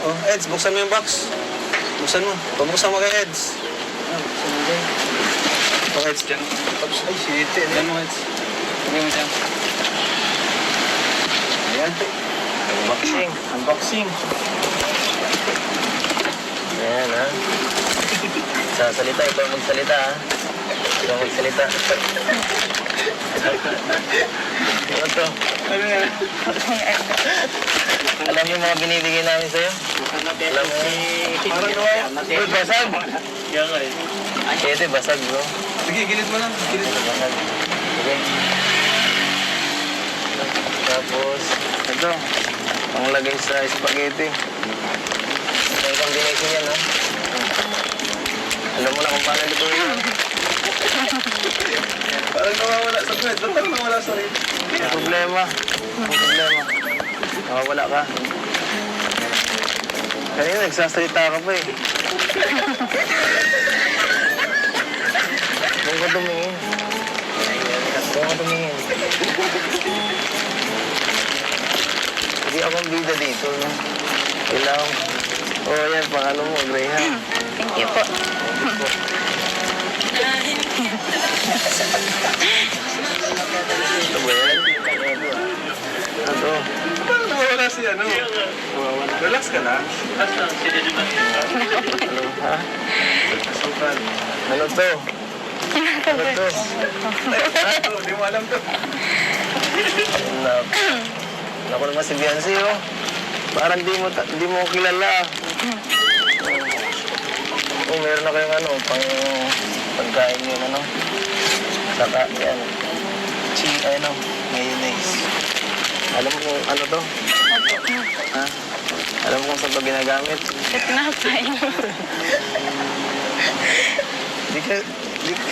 Oh, Eds, buksan mo yung box. Buksan mo. Pabuksan mo kay Eds. Oh, Eds, dyan. Ay, shit. Dyan mo, Eds. Sabi mo dyan. Ayan. Unboxing. Unboxing. Ayan, ha? Sasalita, ikaw magsalita, ha? Ikaw magsalita. Ano to? Ano yan? Alam mo yung mga binibigay namin sa'yo? Alam mo? Parang nawa. Uy, basag! Ito, basag, bro. Sige, gilid mo lang. Gilid mo. Basag. Okay. Tapos, ito. Panglagay sa spaghetti. Ito yung combination yan, ha? Alam mo na kung paano ito yun. Parang nawawala sa kwet. Ba't parang nawawala sa rin? Ang problema. Ang problema. Nakawala ka. Kanina nagsasalita ka pa eh. Doon ka tumingin. Doon ka tumingin. Hindi akong bida dito, no? Kailangan. Oh, yan, pangalo mo, Graham. Thank you po. Thank you po. Ito ba yan? Ano? Parang nawawala si ano. Relax ka lang. Ano? Ha? Sukan. Ano to? Ano to? Hindi mo alam to. Naku naman si Biancy, oh. Parang di mo kilala. Oh, meron na kayong ano, pagkain yun, ano. Saka, yan. Ano, mayonnaise. Alam mo kung ano to? Ha? Alam mo kung saan ito ginagamit? Tinapay.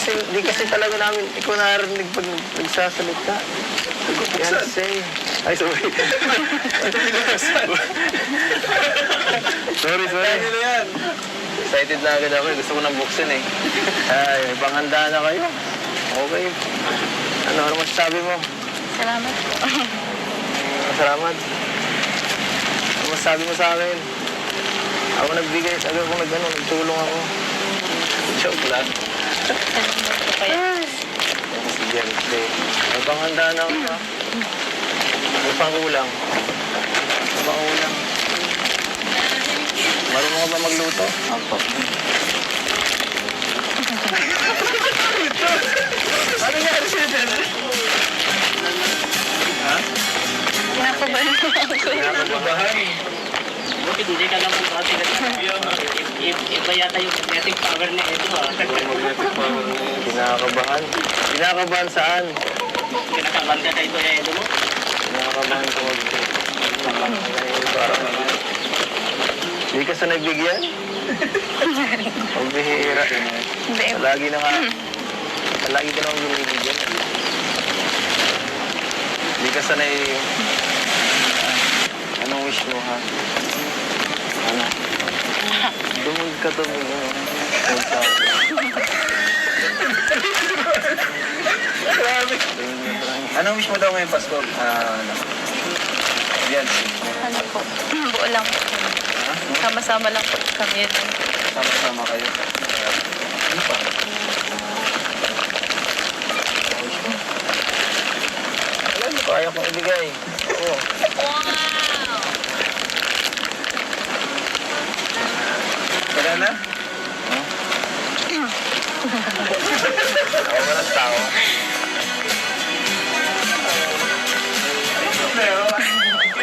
Di kasi talaga namin, ikaw narinig pag nagsasalita. Fiancé. Ay, sorry. sorry. Ano yan? Excited na agad ako. Gusto ko nang buksan eh. Ay, may panghanda na kayo. Okay. Ano masasabi mo? Salamat po. Salamat. Ano masasabi mo sa akin? Ako nagbigay, nagtulong ako. Joke lang. Salamat po kayo. Sige, may panghanda na ako. Ha? May pangulang. May pangulang. Marunong ka ba magluto? Opo. Ano nga siya dyan? Ha? Kinakabahan po ako. Kinakabahan. Buti hindi ka lang po kasi iba yata yung magnetic power na ito Magnetic power na yun. Kinakabahan. Kinakabahan saan? Kinakabahan ka sa ito na ito mo. Kinakabahan ko parang hindi ka sanay bigyan? Ang bihira. Hindi. Lagi na nga. Lagi ka naman binibigyan. Hindi ka sanay. Anong wish mo, ha? Ano? Dumog ka tumingin. Grabe. Anong wish mo daw ngayong Pasko? Yan. Ano po? Buo lang po. Sama-sama lang po kami. Sama-sama kayo. Ano pa? Alam mo, kaya kong ibigay. Oo. Wala na? Ako ba ng tao?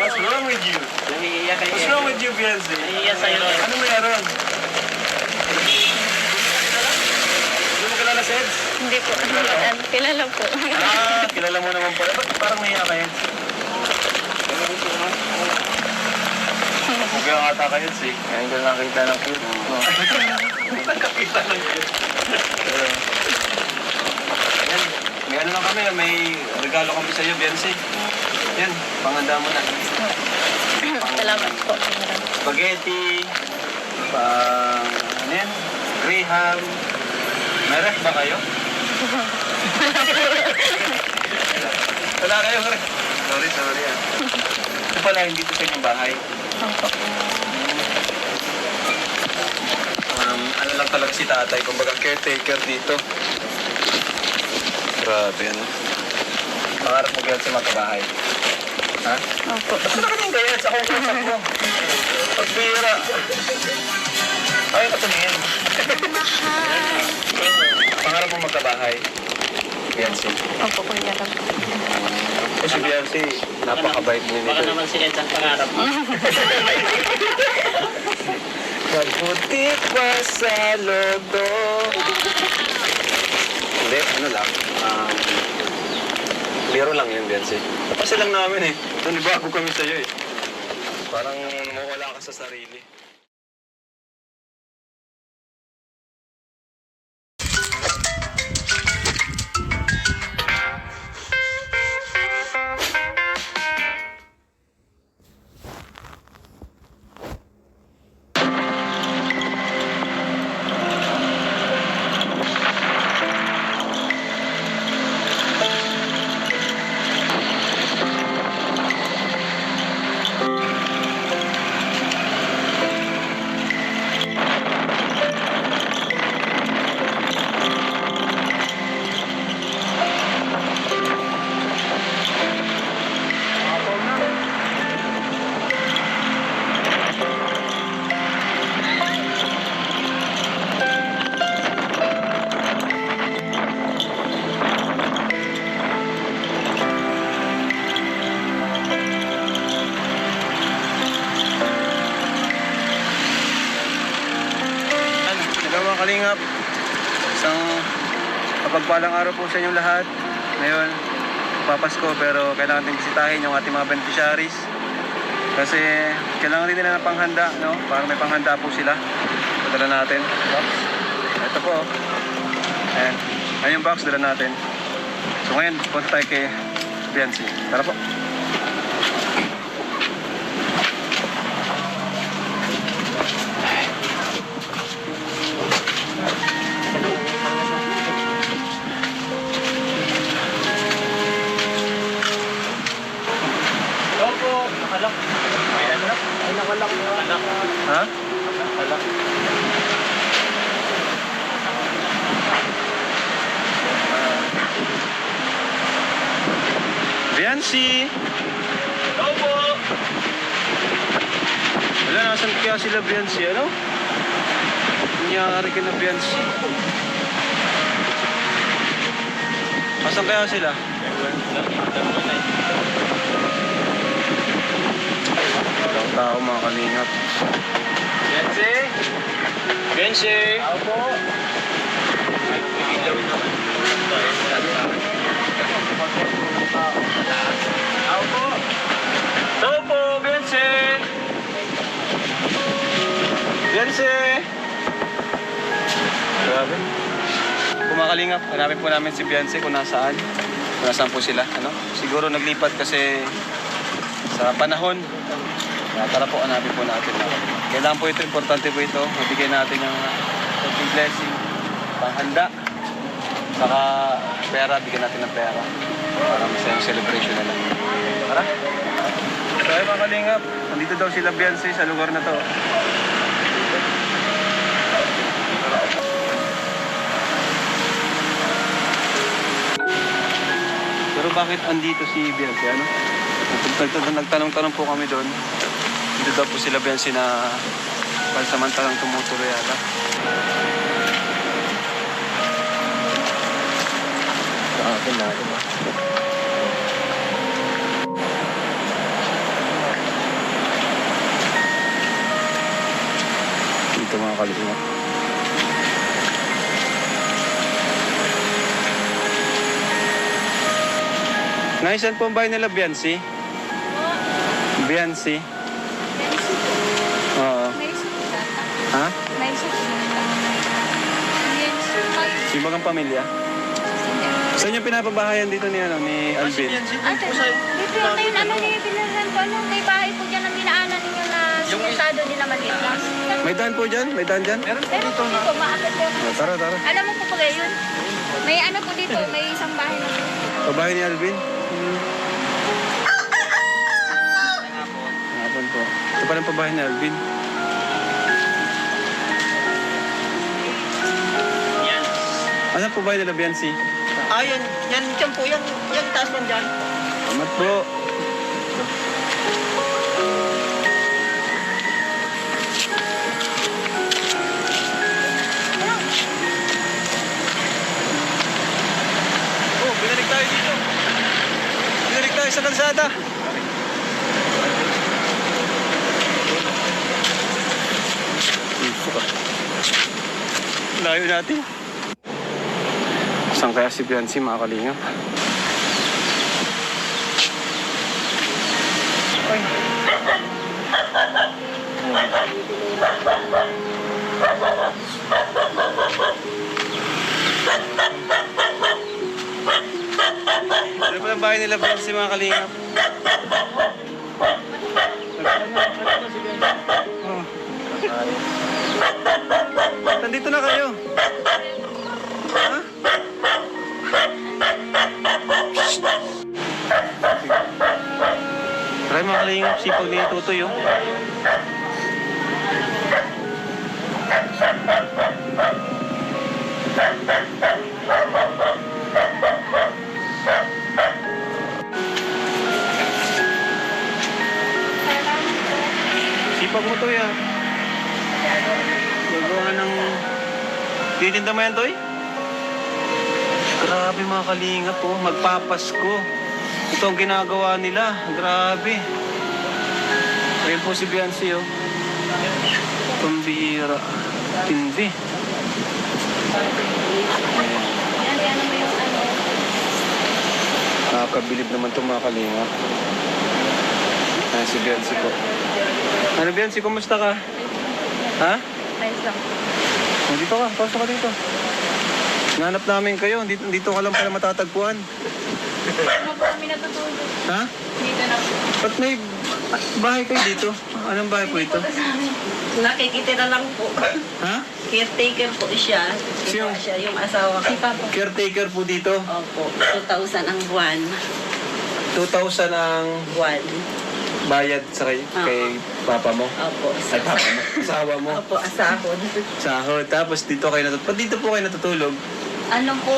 What's wrong with you? Naiiyak kayo. What's wrong with you, Biancy? Naiiyak sa'yo. Ano meron? Hindi mo kilala si Eds? Hindi po. Kilala po. Kilala mo naman po. Ba't parang nahiya ka, Eds? Huwag ata kayo, Eds eh. Ngayon ko nakita ng cute. No? Nakakita lang yun. Yan. May ano lang kami, may regalo kami sa iyo, Biancy. Yan, panghanda mo na. Salamat po. Spaghetti, ano yan? Graham. May ref ba kayo? Wala kayo, ref. Sorry ah. Ito pala, hindi ito sa inyong bahay. Opo. talaga si tatay. Kumbaga caretaker dito. Grabe, ano? Pangarap mo ganyan sa magkabahay. Ha? Opo. Ba't na ganyan ganyan sa kong kasak mo? Pagbira. Ay, katumingin. Pangarap mo magkabahay. Beyonce. Opo, kuya lang. Eh, si Beyonce, napakabait niya Baka nito. naman si Ed ang pangarap mo. Magputik pa sa lodo. Hindi, ano lang. Biro lang yun, Beyonce. Kasi lang namin eh. Nanibago kami sa'yo eh. Parang mawala ka sa sarili. Mga kalingap, isang kapagpalang araw po sa inyong lahat. Ngayon, papasko pero kailangan din bisitahin yung ating mga beneficiaries kasi kailangan din nila ng panghanda, no? Para may panghanda po sila. Padala natin. Box. Ito po. Ayan. Ayan yung box, dala natin. So ngayon, punta tayo kay Beyonce. Tara po. Opo, nakalak. Ay, anak. Ay, nakalak. Nakalak. Ha? Nakalak. Beyonce! Opo! Wala, nasan kaya sila Beyonce, ano? Nangyari ka na Beyonce. Asan kaya sila? Walang tao mga kalingap. Beyonce! Beyonce! Opo! Ay, ilaw naman. Opo! Opo, Beyonce! Beyonce! Grabe. Kung mga kalingap, hanapin po namin si Beyonce kung nasaan. Kung nasaan po sila. Ano? Siguro naglipat kasi sa panahon. Kaya tara po, hanapin po natin. Kailangan po ito, importante po ito. Mabigay natin yung konting blessing, panghanda. Saka pera, bigyan natin ng pera. Para masayang celebration na lang. Tara. So ay mga kalingap, nandito daw sila Beyonce sa lugar na to. Pero bakit andito si Beyonce? Ano? Nagtanong-tanong po kami doon. Dito daw po sila Beyonce na pansamantalang tumutuloy yata. Sa akin na, diba? Dito mga kalingap. Naisan po ang bahay nila Beyonce? Beyonce? Oo. May sulat. Ha? May sulat. Yan, sulat. Yung bagang pamilya? Saan yung pinapabahayan dito ni, ano, ni Alvin? Ate, dito yung kayo ano ni Pinaran ko, ano, may bahay po dyan ang binaanan ninyo na simentado nila maliit lang. May daan po dyan? May daan dyan? Pero po dito, maakit po. Tara, tara. Alam mo po pala yun? May ano po dito, may isang bahay na po. Pabahay ni Alvin? Hapon po. Ito pa ng pabahay ni Alvin. Saan po ba nila, Biancy? Yan dyan po, yan taas man dyan. Salamat po. Oh, binalik tayo dito. Binalik tayo sa kalsada. Layo natin. Saan kaya si Biancy, mga kalingap? Ano pa ang bahay nila, Biancy, mga kalingap? Oh. Nandito na kayo. Ha? Try mga kalingap, sipag ni Tutoy, oh. Sipag mo to, ah. Gagawa ng... Titinda mo yan, Toy? Grabe mga kalingap, oh. Magpapasko. Ito ang ginagawa nila. Grabe. Ayun po si Biancy, oh. Pambihira. Tindi. Yan mo yung ano. Nakakabilib naman itong mga kalingap. Ayan si Biancy po. Ano, Biancy, kumusta ka? Ha? Ayos lang. Oh, dito ka. Pasok ka dito. Nanap namin kayo. Dito ka lang pala matatagpuan. Ano po kami natutulog? Ha? Dito na po. Ba't may bahay kayo dito? Anong bahay po ito? Nakikita na lang po. Ha? Caretaker po siya. Sino? Siya yung asawa ko. Caretaker po dito. Opo, 2,000 ang buwan. 2,000 ang Buwan. bayad sa kay papa mo. Opo. Ay, papa mo. Asawa mo. Opo, asahod. Sahod. Tapos dito kayo natutulog. Ba't dito po kayo natutulog? Ano po,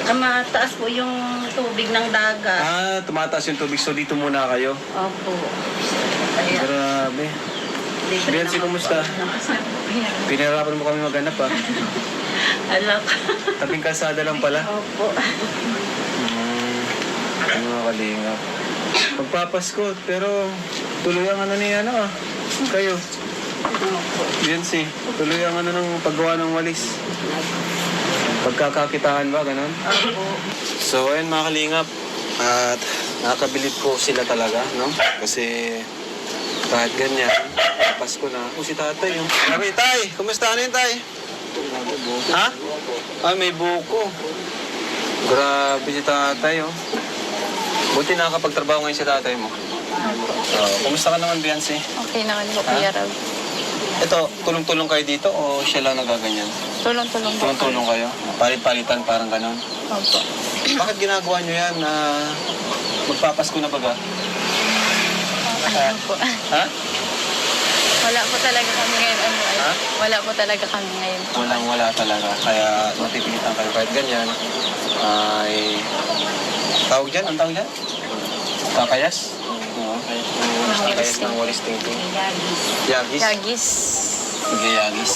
mataas po yung tubig ng dagat. Ah, tumataas yung tubig. So dito muna kayo. Opo. Kaya, Grabe. libre Biancy, naman kumusta? po. Pinahirapan mo kami maghanap, ha? Alak. Tabing kalsada lang pala. Opo. Ang mga kalingap. Magpapasko, pero tuloy ang ano ni ano, kayo. Opo. Biancy, tuloy ang ano ng paggawa ng walis. Pagkakakitaan ba, ganun? Opo. So, ayun mga kalingap. At nakakabilib po sila talaga, no? Kasi kahit ganyan, Pasko na. O, si tatay, yung... Grabe, tay! Kumusta na yun, tay? Ha? Ah, may buko. Grabe si tatay, oh. Buti nakakapagtrabaho ngayon si tatay mo. Kumusta ka naman, Biancy? Okay naman po, Ha? Kuya Rob. Ito, tulong-tulong kayo dito o siya lang nagaganyan? Tulong-tulong po. Tulong-tulong kayo? Palit-palitan, parang ganon. Opo. Bakit ginagawa nyo yan na magpapasko na baga? Ano po? Ha? Wala po talaga kami ngayon. Ano, ay, Ha? Wala po talaga kami ngayon. Walang-wala talaga. Kaya matipilitan kayo kahit ganyan. Ay... Tawag dyan? Ang tawag dyan? Kakayas? Oo. Kakayas ng walis tingting. Yagis? Yagis. Yagis.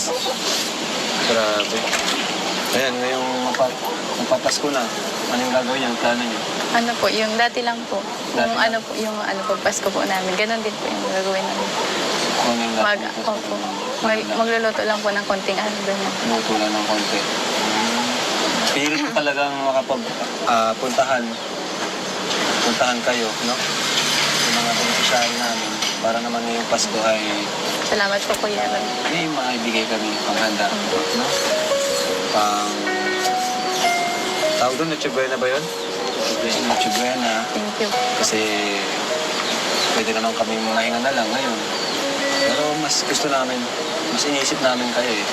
Grabe. Ayan, ngayong mapapasko na. Ano yung gagawin niyo? Ang plano niyo? Ano po, yung dati lang po. Dati Yung lang. ano po, yung ano po, Pasko po namin. Ganon din po yung gagawin namin. Kung ano yung Opo. Magluluto lang po ng konting ano doon. Luto lang ng konti. Pilit ko talagang puntahan kayo, no? Yung mga beneficiary namin para naman ngayong Pasko ay Salamat po, Kuya Rob. may maibigay kami panghanda, no? Tawag doon, Noche Buena ba yun? Noche Buena. Thank you. Kasi pwede naman kami mahinga na lang ngayon. Pero mas gusto namin, mas inisip namin kayo eh.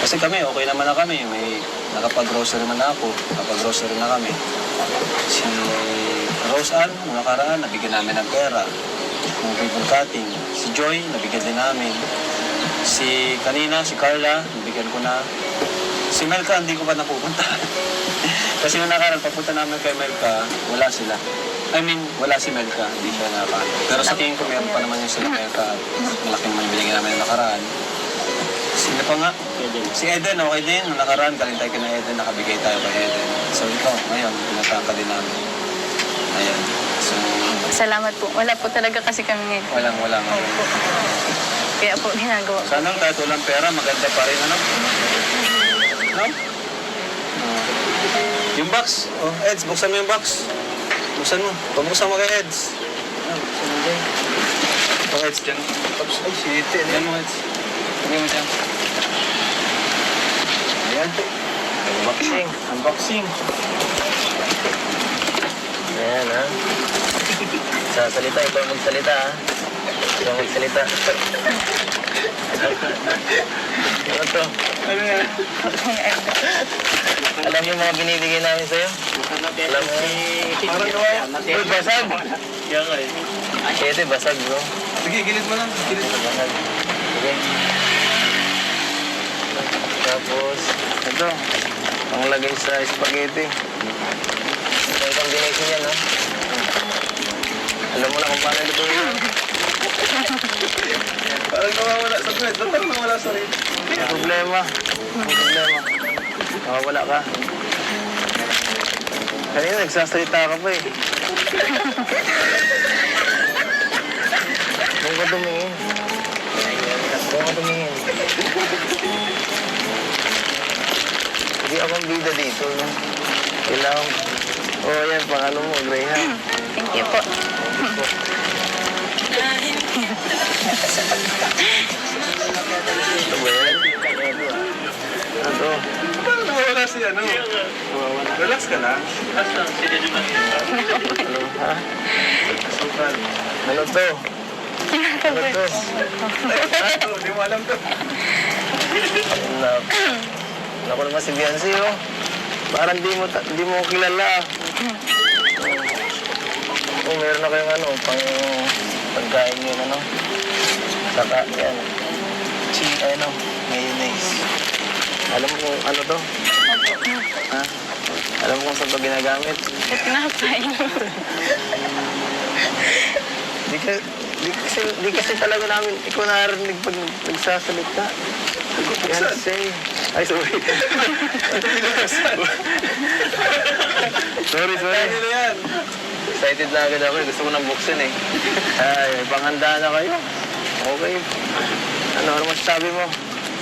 Kasi kami, okay naman na kami. May nakapag-grocery man ako. Nakapag-grocery na kami. Si Rose Ann, nung nakaraan, nabigyan namin ng pera. Ng ribbon cutting. Si Joy, nabigyan din namin. Si kanina, si Carla, nabigyan ko na. Si Melka, hindi ko pa napupunta. Kasi yung nakaraan, papunta namin kay Melka, wala sila. I mean, wala si Melka, hindi siya nakaraan. Pero sa tingin ko, meron pa naman yung sila Melka. Malaking man binigyan namin yung nakaraan. Sino pa nga? Si Eden, okay din. Nung nakaraan, galing tayo kina Eden, nakabigay tayo kay Eden. So ikaw, ngayon, pinasama ka din namin. Ayan. So, Salamat po. Wala po talaga kasi kami ngayon. wala nga. Opo. Kaya po ginagawa ko. Sana kahit walang pera, maganda pa rin, ano? No? Yung box. Oh, Eds, buksan mo yung box. Buksan mo. Pabuksan mo kay Eds. Oh, Eds, dyan. Oops, ay, shit. Yan mo, Eds. Lagyan mo dyan. Ayan. Unboxing. Unboxing. Ayan, ha? Sasalita, ikaw magsalita, ha? Ikaw magsalita. Ano to? Ano yan? Alam mo yung mga binibigay namin sa'yo? Alam mo? Parang gawa. Uy, basag! Kaya ka eh. Ito, basag, bro. Sige, gilid mo lang. Gilid mo. Basag. Sige. Tapos, ito. Panglagay sa spaghetti. Ito yung combination yan, ha? Alam mo na kung paano ito yun. Parang nawawala sa kwet. Parang nawawala sa rin. May problema. May problema. Nakawala ka. Kanina nagsasalita ka pa eh. Huwag ka tumingin. Huwag ka tumingin. Hindi akong bida dito. No? Kailangan... Oh, yan. Pangalo mo, Graham. Thank you po. Ito ba yan? Ano to? Parang nawawala si ano. Relax ka lang. Basta, sila di ba? Ano? Ha? Sukal. Ano to? Ano to? Ano? Di mo alam to. Naku naman si Beyonce, oh. Parang di mo kilala. Oh, meron na kayong ano, pagkain yun, ano. Saka, yan. Ano, mayonnaise. Alam mo kung ano to? Ha? Alam mo kung saan to ginagamit? Tinapay. Di kasi talaga namin, ikaw narinig pag nagsasalita. Yan, say. Ay, sorry. sorry. Ano yan? Excited na agad ako. Gusto ko nang buksan eh. Ay, may panghanda na kayo. Okay. Ano masasabi mo?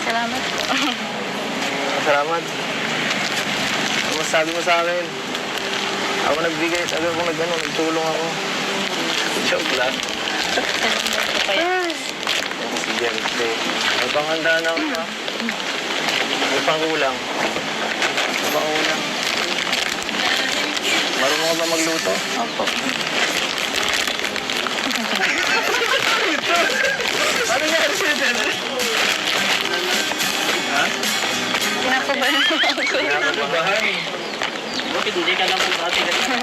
Salamat po. Salamat. Ano masasabi mo sa akin? Ako nagbigay, nagtulong ako. Joke lang. Salamat po kayo. Si Beyonce. May panghanda na ako. Ha? May pangkulang. May pangkulang. Marunong ka ba magluto? Opo. Ano nangyari siya dyan? Ha? Kinakabahan po ako. Nakakabahan. Bakit hindi ka lang bumati ka sa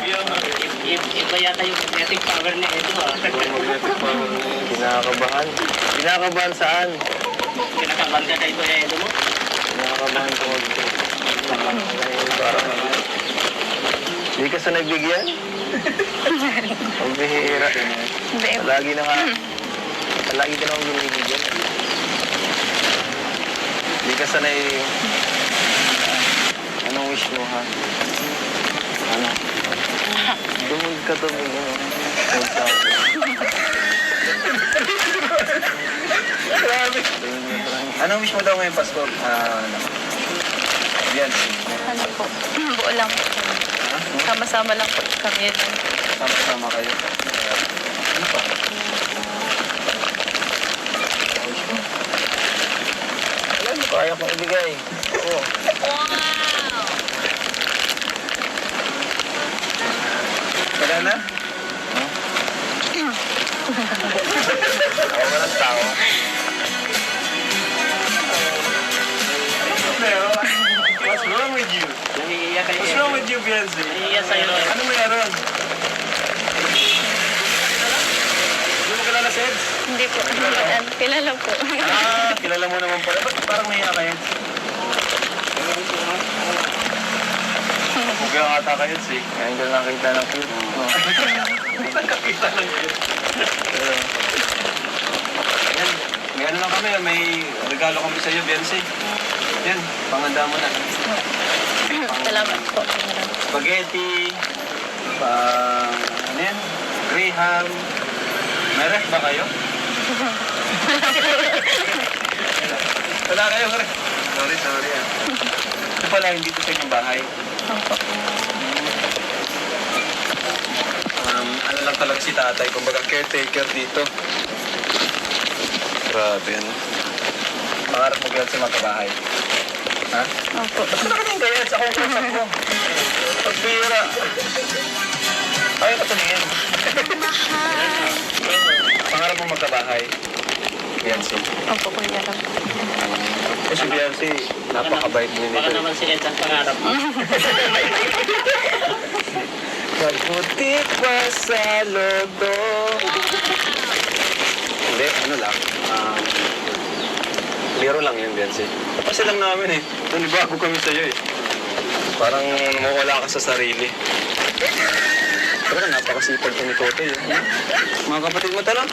iba yata yung magnetic power na ito ah. Kinakabahan. Kinakabahan saan? Kinakabahan ka kay Kuya Edo mo? Kinakabahan ko. Parang hindi ka sanay bigyan? Ang bihira. Hindi. Lagi na nga. Lagi ka naman binibigyan. Hindi ka sanay... Anong wish mo, ha? Ano? Dumog ka tumingin. Grabe. Anong wish mo daw ngayon, Pastor? Beyonce. Ano po? Buo lang po. Sama-sama lang po kami. Sama-sama kayo. Ano pa? Alam mo, kaya kong ibigay. Oo. Wala na? Ako ka ng tao. What's wrong with you? Nahihiya kay What's wrong with you, Beyonce? Nahihiya sa'yo. Ano meron? Hindi mo kilala si Eds? Hindi po. Kilala po. Kilala mo naman pala. Ba't parang nahiya ka, Eds? Kaya ata kayo, si. Ngayon ko nakita ng cute. Oh. Nakakita lang yun. Yan, may ano lang kami, may regalo kami sa iyo, Biancy. Yan, panganda mo na. Salamat po, Kuya Rab. Spaghetti, ano yan? Graham. May ref ba kayo? Wala kayo, ref. Sorry. Ito pala, hindi ito sa inyong bahay. Opo. Ano lang talaga si tatay, kumbaga caretaker dito. Grabe, ano? Pangarap mo ganyan sa mga bahay. Ha? Opo. Ba't ka nakating ganyan sa akong kasak mo? Pagbira. Ayaw ka tumingin. Pangarap mo magkabahay. Beyonce. Opo, Kuya Rab. Eh si Beyonce, napakabait niya Baka nito. naman si Ed ang pangarap mo. Pagputik pa sa lodo. Hindi, ano lang. Biro lang yun, Beyonce. Kasi lang namin eh. Nanibago kami sa'yo eh. Parang mawala ka sa sarili. Pero napakasipag ko ni Totoy eh. Mga kapatid mo tala.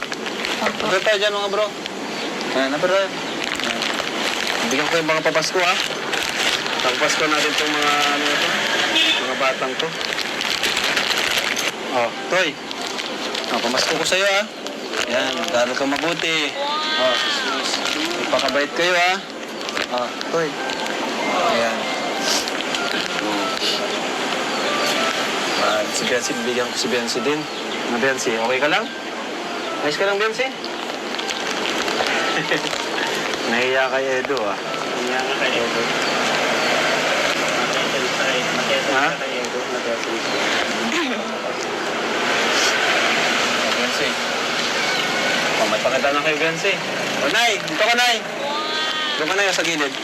Napira tayo dyan mga bro. Napira tayo. Bigyan ko yung mga papasko ha. Pagpasko natin itong mga ano ito. Mga batang to. Oh, Toy. Oh, pamasko ko sa'yo ha. Yan, mag-aaral ka mabuti. Oh, ipakabait kayo ha. Oh, Toy. Ayan. Si Beyonce, bibigyan ko si Beyonce din. Ano Beyonce, okay ka lang? Ayos ka lang Beyonce? Nahiya kay Edo ah. Kanya nga kay Edo. Ha? Kay Edo. Beyonce. Oh, may pakita na kayo Beyonce. Oh, Nay! Dito ka, Nay! Doon ka na sa gilid.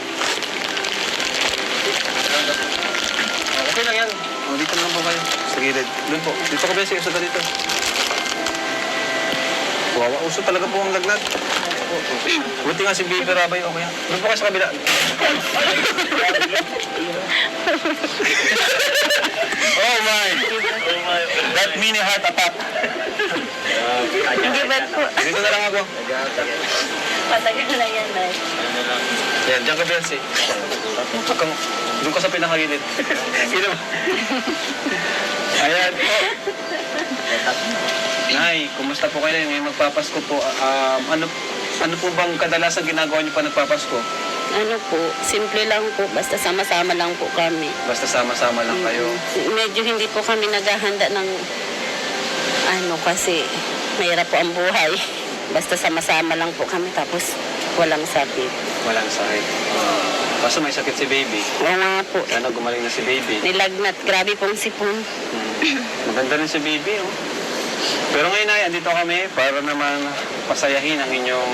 Oh, okay lang yan. Oh, dito na lang po kayo. Sa gilid. Doon po. Dito ka Beyonce. Uso ka dito. Wawa. Uso talaga po ang lagnat. Buti nga si Baby Rabay. Okay yan. Doon po kayo sa kabila. Oh my! That mini heart attack. Hindi ba't po? Dito na lang ako. Patagal na yan, Nay. Yan, diyan ka Beyonce. Doon ka sa pinakagilid. Sino ba? Ayan po. Nay, kumusta po kayo? Ngayon magpapasko po. Ano po bang kadalasan ginagawa niyo pa nagpapasko? Ano po, simple lang po, basta sama-sama lang po kami. Basta sama-sama lang kayo. Medyo hindi po kami naghahanda ng kasi mahirap po ang buhay. Basta sama-sama lang po kami tapos walang sakit. Walang sakit. Kaso may sakit si baby. Oo nga po, Sana gumaling na si baby. nilagnat, grabe pong sipon. Maganda rin si baby, oh. Pero ngayon ay, andito kami para naman pasayahin ang inyong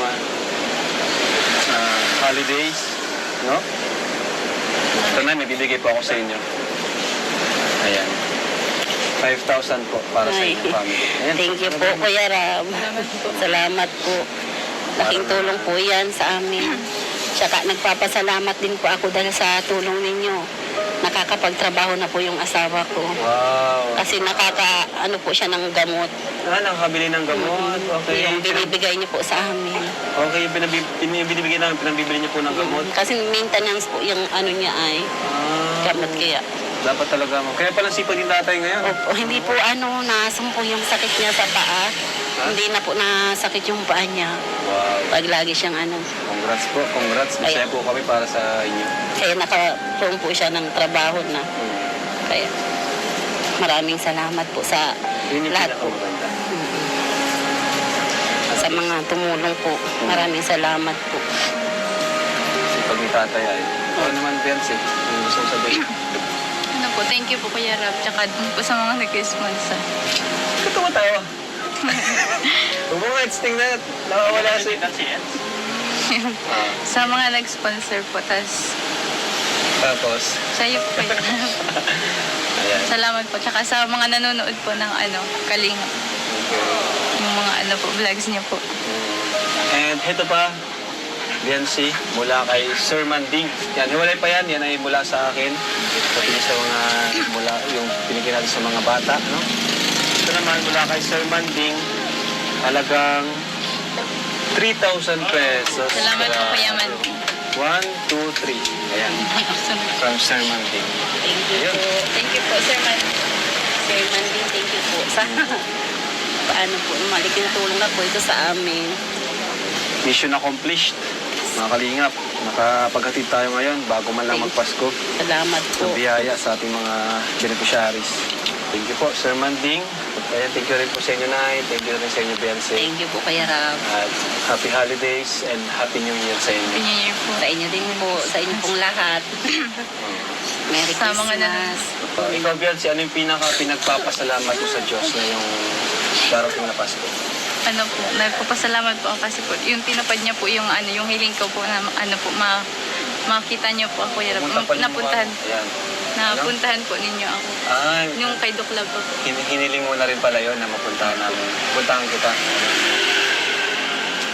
holidays, no? Ito na, may bibigay po ako sa inyo. Ayan. 5,000 po para sa Ay, inyong family. Ayan. thank you po, Kuya Rab. Salamat po. Laking tulong po yan sa amin. Tsaka nagpapasalamat din po ako dahil sa tulong ninyo. Nakakapagtrabaho na po yung asawa ko. Wow. Kasi po siya ng gamot. Nakakabili ng gamot. Okay. Yung binibigay niyo po sa amin. Okay, yung binibigay namin, pinabibili niyo po ng gamot. Kasi maintenance po yung niya ay gamot kaya. Dapat talaga mo. Kaya pala sipag yung tatay ngayon. Opo, hindi po nasang po yung sakit niya sa paa. Hindi na po nasakit yung paa niya. Wow. Pag lagi siyang Congrats po, congrats. Masaya po kami para sa inyo. Kaya nakaroon po siya ng trabaho na. Kaya maraming salamat po sa Yun yung lahat po. pinakamaganda. Sa mga tumulong po. Maraming salamat po. Sipag ni tatay ay. Ano naman, Beyonce? Ano gusto mo sabihin? Ano po, thank you po, Kuya Rab. Tsaka dun po sa mga nag-sponsor. Bakit tumatawa? Huwag mo nga tingnan. Nakawala si... Sa mga nag-sponsor po, Tapos, sa iyo po, Kuya Rab. ayan. Salamat po. Tsaka sa mga nanonood po ng Kalingap. Yung mga vlogs niyo po. And ito pa, Biancy mula kay Sir Manding. Yan, hiwalay pa yan. Yan ay mula sa akin. Pati sa mga, mula yung pinigyan natin sa mga bata, no? Ito naman mula kay Sir Manding, halagang 3,000 pesos. Salamat po, Kuya Manding. 1, 2, 3. Ayan. From Sir Manding. Thank you Ayun. po. Thank you po, Sir Manding. Sir Mandy, thank you po. Sa paano po, malaking tulong na po ito sa amin. Mission accomplished. Mga kalingap, nakapaghatid tayo ngayon bago man lang magpasko. Salamat po. Ng biyaya sa ating mga beneficiaries. Thank you po, Sir Manding. Kaya thank you rin po sa inyo, Nay. Thank you rin sa inyo, Biancy. Thank you po, Kuya Rab. At happy holidays and happy new year sa inyo. Happy New Year po. Sa inyo din po, sa inyo pong lahat. Merry Sa mga Christmas. Ikaw, Biancy, ano yung pinagpapasalamat mo sa Diyos na yung darating na Pasko? Ano po, nagpapasalamat po ako kasi po, yung tinapad niya po yung ano, yung hiling ko po na ano po, makita niyo po ako. Napuntahan, Ayan. napuntahan po ninyo ako. Ay, Yung kay Duklab po. hiniling mo na rin pala yun na mapuntahan namin. Puntahan kita.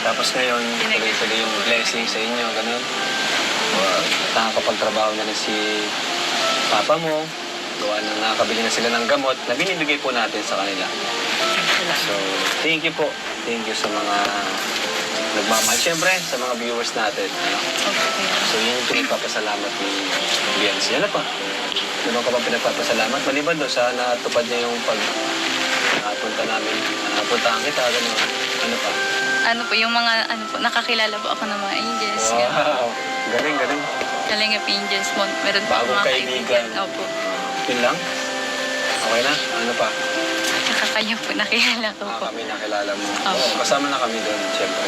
Tapos ngayon, tuloy-tuloy yung blessing sa inyo, ganun. Nakakapagtrabaho na rin si Papa mo. Gawa na nakabili na sila ng gamot na binibigay po natin sa kanila. So, thank you po. Thank you sa mga nagmamahal. Siyempre, sa mga viewers natin. Ano? Okay. So, yun yung pinagpapasalamat ni Biancy. Ano pa? Ano ka ba pinagpapasalamat? Maliban doon sa natupad niya yung punta namin. Puntahan kita, gano'n. Ano pa? Ano po, yung mga, ano po, nakakilala po ako ng mga angels. Wow! Galing, galing. Kalingap angels mo. Meron po ako Bagong mga kaibigan. Opo. Yun lang? Okay na? Ano pa? Saka kayo po, nakilala ko po. Kami nakilala mo. Opo. Oo, kasama na kami doon, siyempre.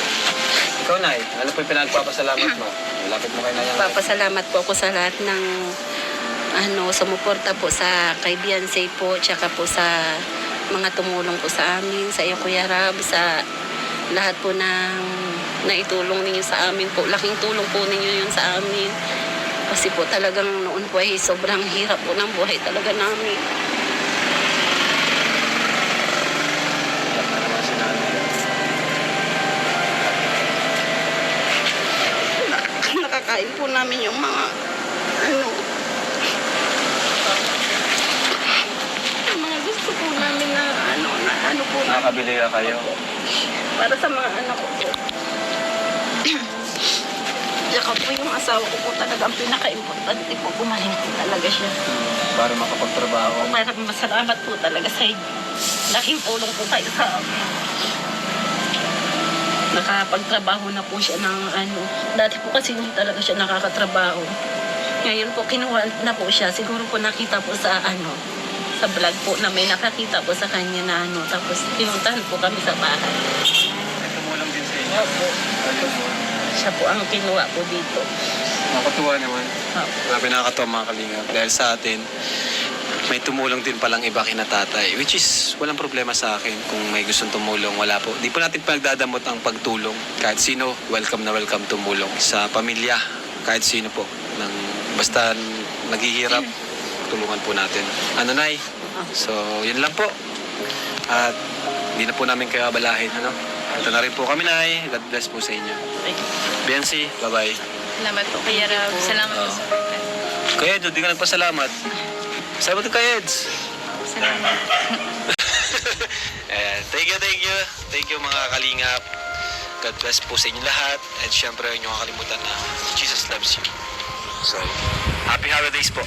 Ikaw, Nay, ano po yung pinagpapasalamat mo? Lapit mo kay Nay. Papasalamat po ako sa lahat ng sumuporta po sa kay Biancy po, tsaka po sa mga tumulong po sa amin, sa iyo Kuya Rab, sa lahat po ng naitulong ninyo sa amin po. Laking tulong po ninyo yun sa amin. Kasi po talagang noon po ay sobrang hirap po ng buhay talaga namin. Iyak na naman si Nanay. Nakakain po namin yung mga yung mga gusto po namin na po namin. Nakabili na kayo. Para sa mga anak ko po. Tsaka po yung asawa ko po talaga ang pinaka-importante po. Gumaling po talaga siya. Para makapagtrabaho. Maraming masalamat po talaga sa inyo. Laking tulong po kayo sa amin. Nakapagtrabaho na po siya ng Dati po kasi hindi talaga siya nakakatrabaho. Ngayon po kinuha na po siya. Siguro po nakita po sa sa vlog po na may nakakita po sa kanya na Tapos pinuntahan po kami sa bahay. May tumulong din sa inyo. Opo. Siya po ang kinuha po dito. Nakakatuwa naman. Opo. Grabe nakakatuwa mga kalingap. Dahil sa atin, may tumulong din palang iba kina tatay. Which is, walang problema sa akin kung may gustong tumulong. Wala po. Di po natin pinagdadamot ang pagtulong. Kahit sino, welcome na welcome tumulong. Sa pamilya, kahit sino po. Basta naghihirap, tulungan po natin. Ano, Nay? So, yun lang po. At hindi na po namin kayo abalahin. Ito na rin po kami, Nay. God bless po sa inyo. Biancy, bye-bye. Salamat po, Kuya Rab. Salamat po sa pagkain. Kuya Ed, hindi ka nagpasalamat. Salamat ka, Eds. Salamat. Ayan. Thank you, thank you. Thank you mga kalingap. God bless po sa inyo lahat. At syempre, huwag niyo kakalimutan na Jesus loves you. So, happy holidays po.